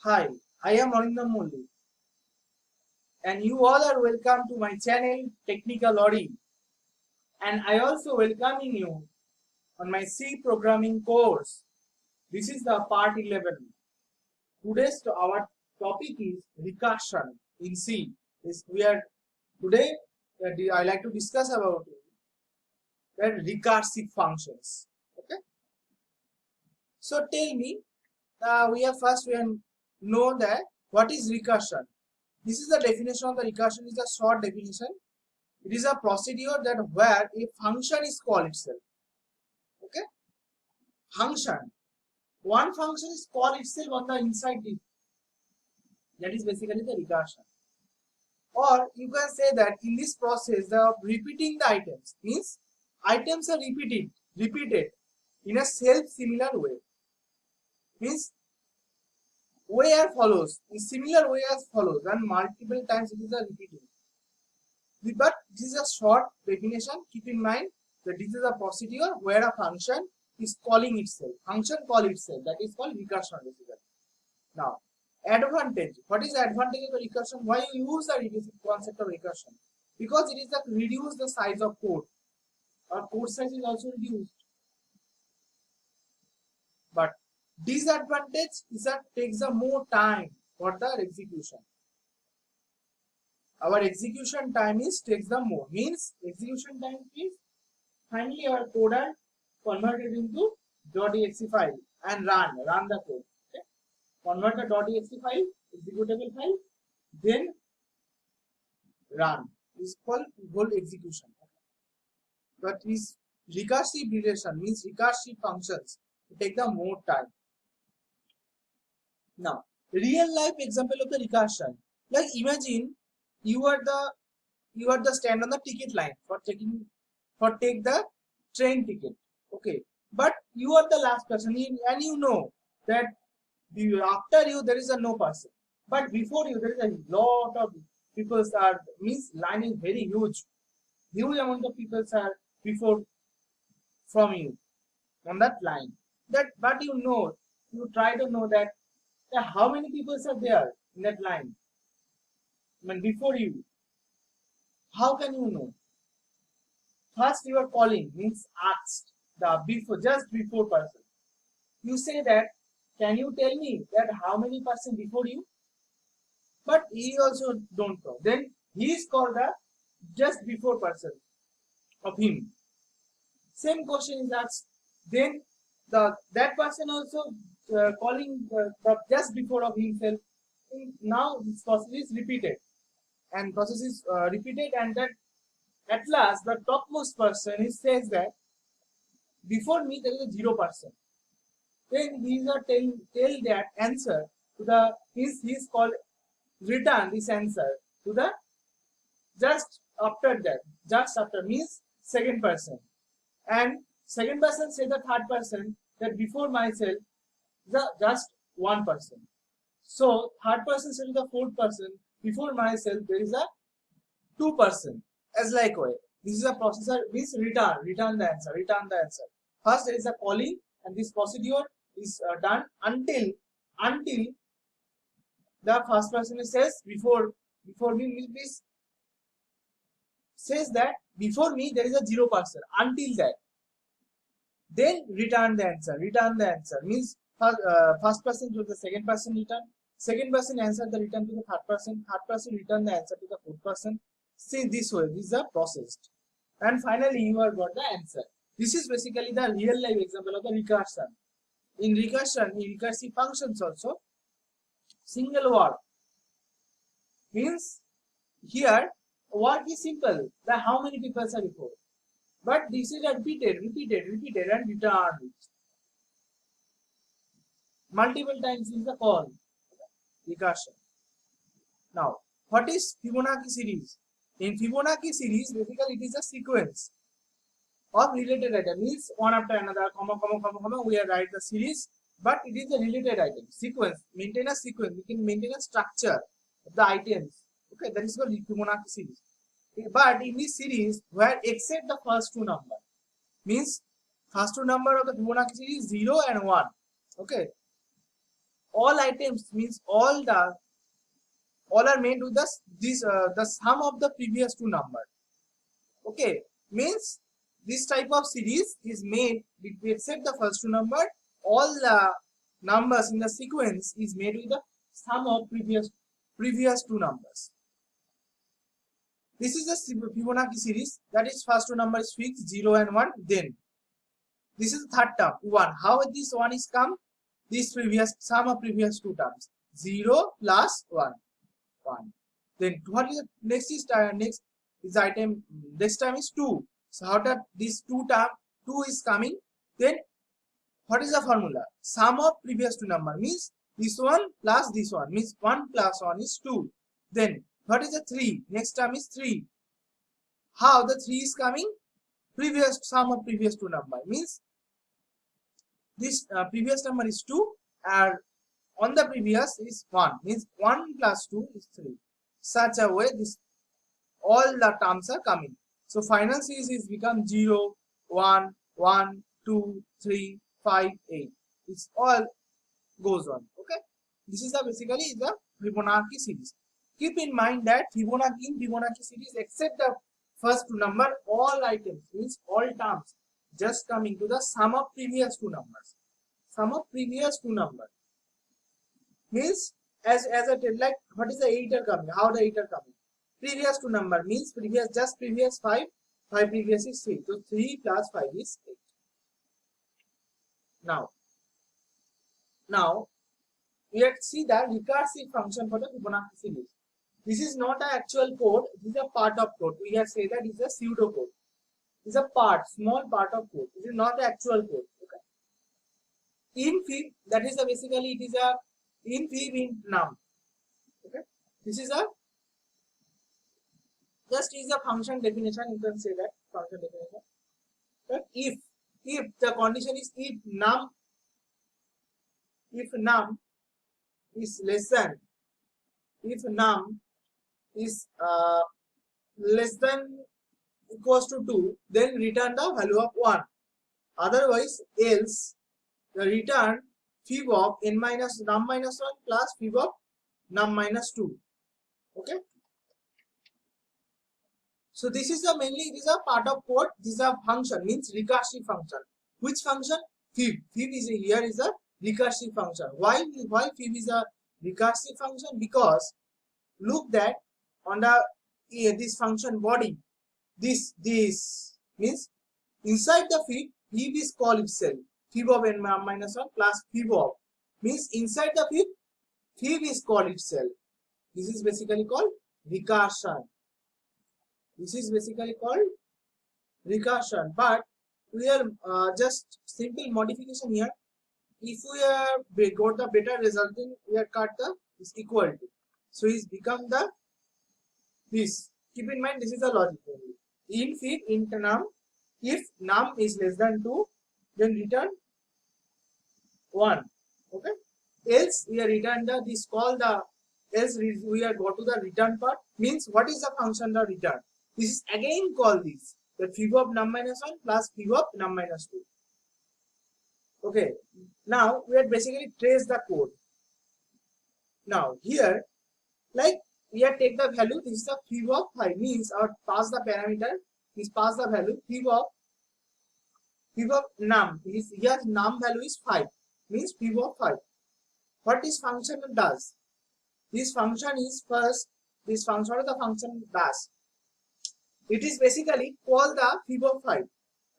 Hi, I am Arindam Molli, and you all are welcome to my channel Technical Ori. And I also welcoming you on my C programming course. This is the part 11. Our topic is recursion in C. Today I like to discuss about the recursive functions. Okay. So tell me, we know that what is recursion. This is the definition of the recursion. Is a short definition. It is a procedure that where a function is called itself. Okay, function. One function is called itself on the inside it. That is basically the recursion. Or you can say that in this process, the repeating the items means items are repeated in a self-similar way. Means way as follows, in similar way as follows, and multiple times it is a repeating. But this is a short definition. Keep in mind that this is a procedure where a function is calling itself. Function call itself. That is called recursion basically. Now, advantage. What is the advantage of the recursion? Why you use the concept of recursion? Because it is that reduce the size of code. Our code size is also reduced. But disadvantage is that takes a more time for the execution. Our execution time takes the more. Means execution time is finally our code are converted into .exe file and run the code. Okay? Convert the .exe file, executable file, then run. This is called whole execution. But this recursive relation means recursive functions take the more time. Now, real life example of the recursion. Like imagine you are the stand on the ticket line for take the train ticket. Okay, but you are the last person and you know that after you there is a no person, but before you there is a lot of people are means line is very huge amount of people are before from you on that line. That but you try to know that how many people are there in that line. I mean, before you, how can you know? First, you are calling means asked the just before person. You say that, can you tell me that how many person before you? But he also don't know. Then he is called the just before person of him. Same question is asked. Then that person also calling the just before of himself. Now this process is repeated. And process is repeated, and that at last the topmost person says that before me there is a 0%. Then he is tell that answer to the he's called return this answer to the just after means second person, and second person say the third person that before myself the just one person. So third person say to the fourth person before myself there is a 2%. As likewise, this is a processor means return the answer. First there is a calling, and this procedure is done until the first person says before me means says that before me there is a 0%. Until that, then return the answer means first person to the second person return. Second person answer the return to the third person return the answer to the fourth person. See this way, these are processed, and finally you have got the answer. This is basically the real life example of the recursion. In recursive functions also, single word means here word is simple, that how many people are before, but this is repeated and returned multiple times in the call. Recursion. Now, what is Fibonacci series? In Fibonacci series, basically it is a sequence of related items. Means one after another, comma, we write the series, but it is a related item. Sequence. Maintain a sequence. We can maintain a structure of the items. Okay, that is called Fibonacci series. But in this series, where except the first two numbers, means first two number of the Fibonacci series 0 and 1. Okay. all items means all are made with the sum of the previous two numbers. Okay, means this type of series is made except the first two number. All the numbers in the sequence is made with the sum of previous two numbers. This is the Fibonacci series, that is first two number is fixed 0 and 1. Then this is the third term 1. How this 1 is come? This previous sum of previous two terms 0 plus 1. Then what is the next is item, next term is 2. So how that this 2 is coming? Then what is the formula? Sum of previous two number means this one plus this one means 1 plus 1 is 2. Then what is the 3? Next term is 3. How the 3 is coming? Previous sum of previous two number means this previous number is 2 and on the previous is 1 means 1 plus 2 is 3. Such a way this all the terms are coming. So final series is become 0, 1, 1, 2, 3, 5, 8. It's all goes on. Okay, this is basically the Fibonacci series. Keep in mind that Fibonacci series except the first two number, all items means all terms just coming to the sum of previous two numbers. Sum of previous two numbers means as I tell, like what is the 8 are coming? How the 8 are coming? Previous two number means previous 5, 5 previous is 3. So 3 plus 5 is 8. Now we have to see the recursive function for the Fibonacci series. This is not an actual code, this is a part of code. We have said that it is a pseudo code. It is a small part of code. This is not the actual code. Okay. In fib, that is basically it is a in fib in num. Okay. This is a just is a function definition. You can say that function definition. But if the condition is if num is less than less than equals to 2, then return the value of 1. Otherwise, else the return fib of num minus 1 plus fib of num minus 2. Okay. So this is mainly it is a part of code. This is a function means recursive function. Which function? Fib. Fib is here is a recursive function. Why fib is a recursive function? Because look that on the this function body, this means inside the fib is call itself fib of num minus 1 plus fib of means inside the fib is call itself. This is basically called recursion. This is basically called recursion. But we are just simple modification here. If we got the better result, then we are cut the is equal to. So it's become the this. Keep in mind this is the logic only. In fib int num, if num is less than 2, then return 1. Okay. Else we are return the this call the else we are go to the return part means what is the function the return. This is again call this the fib of num minus 1 plus fib of num minus 2. Okay. Now we are basically trace the code. Now here like we have take the value, this is the fib of 5 means our pass the parameter, is pass the value fib of num, is here num value is 5 means fib of 5. What this function does? This function is first, this function what the function does? It is basically call the fib of 5.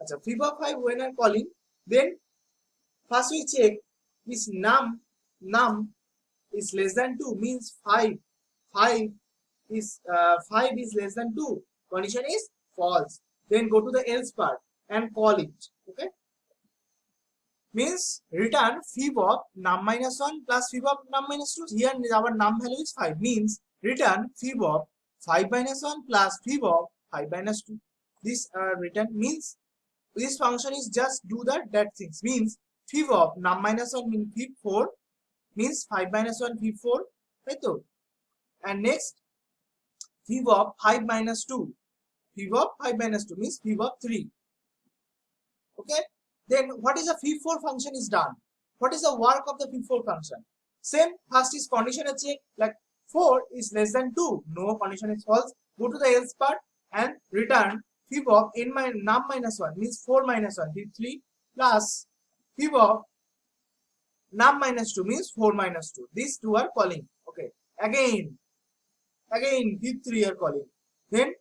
So fib of 5 when I am calling, then first we check is num is less than 2 means 5 is less than 2. Condition is false. Then go to the else part and call it. Okay. Means return fib of num minus 1 plus fib of num minus 2. Here our num value is 5 means return fib of 5 minus 1 plus fib of 5 minus 2. This return means this function is just do that things means fib of num minus 1 means fib 4 means 5 minus 1 fib 4, right? So, and next fib of 5 minus 2, fib of 5 minus 2 means fib of 3. Okay, then what is the fib 4 function is done? What is the work of the fib 4 function? Same, first is condition check, like 4 is less than 2. No, condition is false. Go to the else part and return fib of n num minus 1 means 4 minus 1, fib 3 plus fib of num minus 2 means 4 minus 2. These two are calling. Okay. Again fib 3 are calling. Then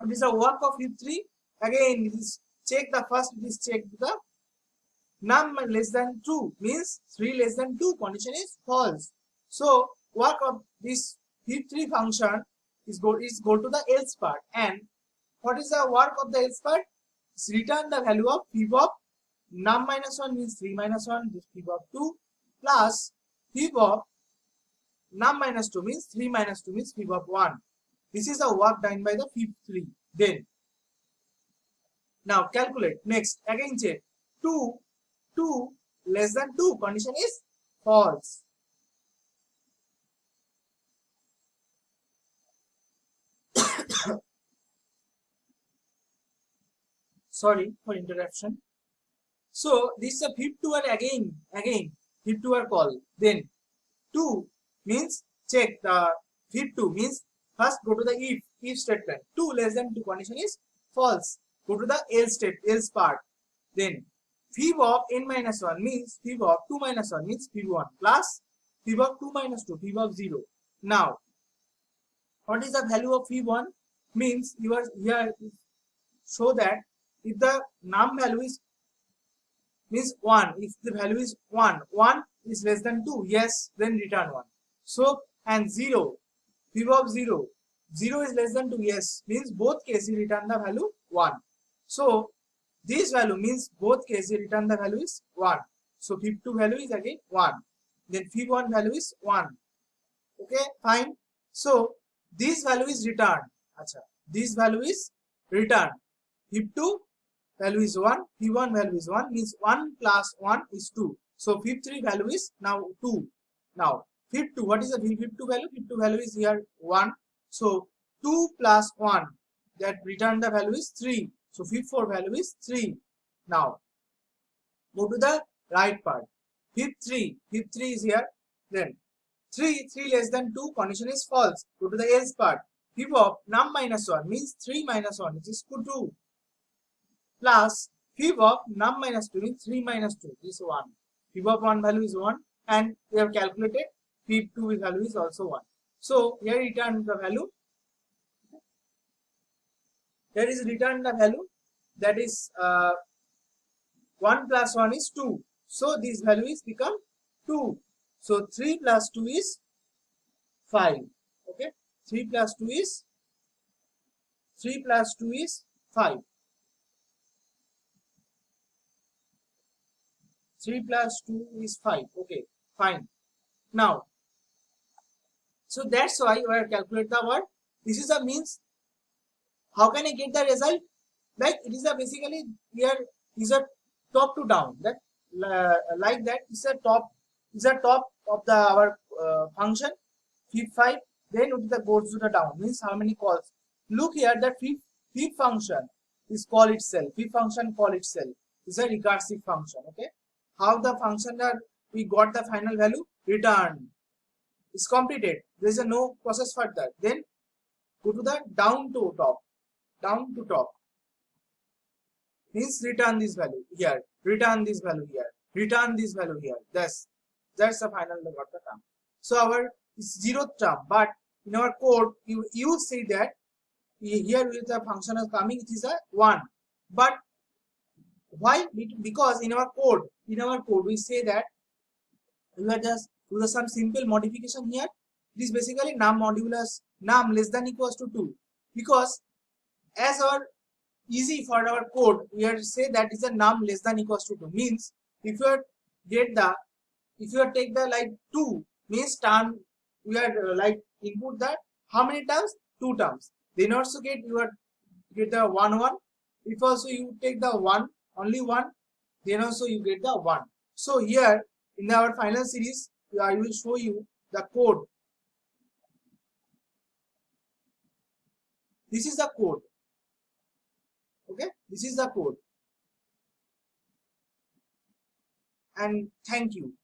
it is a work of fib 3. Again, it is check the first, it is check the num less than 2 means 3 less than 2, condition is false. So work of this fib3 function is go to the else part. And what is the work of the else part? It's return the value of fib of num minus 1 means 3 minus 1, this fib of 2 plus fib of num minus 2 means 3 minus 2 means fib of 1. This is the work done by the fib3. Then now calculate. Next, again check 2 less than 2, condition is false. Sorry for interruption. So this is a fib2 are again fib2 are call. Then 2 means check the fib2 means first go to the if statement. 2 less than 2, condition is false. Go to the else part. Then fib of n minus 1 means fib of 2 minus 1 means fib 1 plus fib of 2 minus 2 fib of 0. Now what is the value of fib 1 means you are here show that if the num value is means 1, if the value is 1 is less than 2, yes, then return 1. So and 0 fib of 0 is less than 2, yes, means both cases return the value 1. So this value means both cases return the value is 1. So fib2 value is again 1. Then fib1 value is 1. Okay, fine. So this value is returned. This value is returned. Fib2 value is 1. Fib1 value is 1 means 1 plus 1 is 2. So fib3 value is now 2. Now fib2, what is the fib2 value? Fib2 value is here 1. So 2 plus 1, that return the value is 3. So fib4 value is 3. Now go to the right part. Fib3 is here. Then 3 less than 2, condition is false. Go to the else part. Fib of num minus 1 means 3 minus 1, which is 2 plus fib of num minus 2 means 3 minus 2, this is 1. Fib of 1 value is 1 and we have calculated fib2 value is also 1. So here return the value. Here is return the value, that is 1 plus 1 is 2. So this value is become 2. So 3 plus 2 is 5. Okay, 3 plus 2 is 5. 3 plus 2 is 5. Okay, fine. Now, so that's why we have calculated the word. This is a means. How can I get the result? Like it is a basically here is a top to down. That like that is a top of the our function fib5. Then it goes to the down means how many calls. Look here that fib function is call itself. Fib function call itself is a recursive function. Okay. How the function that we got the final value return is completed. There is a no process further. Then go to the down to top. Down to top means return this value here, return this value here, return this value here. That's the final got the term. So our 0th term, but in our code you see that here with the function is coming, it is a 1. But why? Because in our code we say that we are just do some simple modification here. It is basically num modulus num less than equals to 2, because as our easy for our code we have to say that is a num less than equals to 2 means if you take the like 2 means term we are like input that how many terms, 2 terms, then also get the 1 if also you take the 1 only 1, then also you get the 1. So here in our final series I will show you the code. This is the code. Okay, this is the code. And thank you.